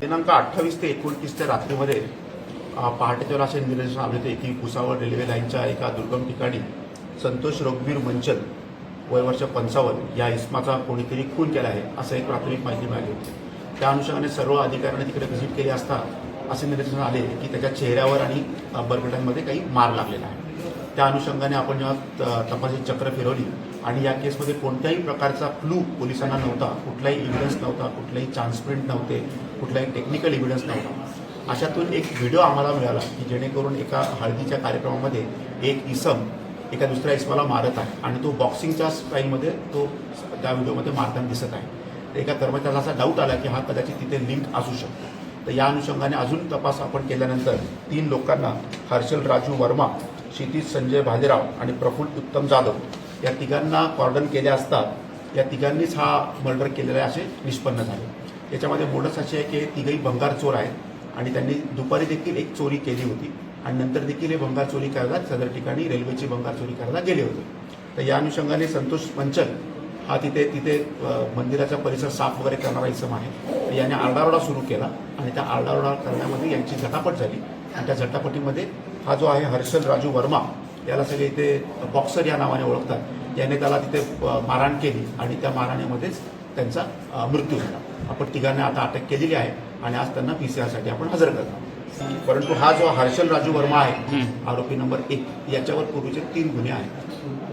दिनांक 28 ते 29 त्या रात्रीमध्ये पहाटेच्या असे निदर्शन आले होते की भुसावळ रेल्वे लाईनच्या एका दुर्गम ठिकाणी संतोष रघुवीर मंचल वय वर्ष 55 या इसमाचा कोणीतरी खून केला आहे असं एक प्राथमिक माहिती मिळाली होती। त्या अनुषंगाने सर्व अधिकाऱ्यांनी तिकडे व्हिजिट केली असता असे निदर्शन आले की त्याच्या चेहऱ्यावर आणि बरगड्यांमध्ये काही मार लागलेला आहे। त्या अनुषंगाने आपण जेव्हा तपासाची चक्र फिरवली आणि या केसमध्ये कोणत्याही प्रकारचा क्लू पोलिसांना नव्हता, कुठलाही एव्हिडन्स नव्हता, कुठलाही चान्स प्रिंट नव्हते, कुठलाही टेक्निकल एव्हिडन्स नव्हता, अशातून एक व्हिडिओ आम्हाला मिळाला की जेणेकरून एका हळदीच्या कार्यक्रमामध्ये एक इसम एका दुसऱ्या इसमाला मारत आहे आणि तो बॉक्सिंगच्या स्टाईलमध्ये तो त्या व्हिडिओमध्ये मारताना दिसत आहे। एका कर्मचाऱ्याला असा डाऊट आला की हा कदाचित तिथे लिंक असू शकतो। तर या अनुषंगाने अजून तपास आपण केल्यानंतर 3 लोकांना हर्षल राजू वर्मा, क्षितिज संजय भालेराव आणि प्रफुल्ल उत्तम जाधव या तिघांना कॉर्डन केले असता या तिघांनीच हा मर्डर केलेला आहे असे निष्पन्न झाले। याच्यामध्ये मोडस अशी आहे की तिघही भंगार चोर आहेत आणि त्यांनी दुपारी देखील एक चोरी केली होती आणि नंतर देखील हे भंगार चोरी करायला सदर ठिकाणी रेल्वेची भंगार चोरी करायला गेले होते। तर या अनुषंगाने संतोष मंचल हा तिथे मंदिराचा परिसर साफ वगैरे करणारा इसम आहे। याने आरडाओरडा सुरू केला आणि त्या आरडाओरडा करण्यामध्ये यांची झटापट झाली आणि त्या झटापटीमध्ये हा जो आहे हर्षल राजू वर्मा याला सगळे इथे बॉक्सर या नावाने ओळखतात, याने त्याला तिथे मारहाण केली आणि त्या मारहाणीमध्येच त्यांचा मृत्यू झाला। आपण तिघांना आता अटक केलेली आहे आणि आज त्यांना PCR आपण हजर करतो। परंतु हा जो हर्षल राजू वर्मा आहे आरोपी नंबर 1 याच्यावर पूर्वीचे 3 गुन्हे आहेत।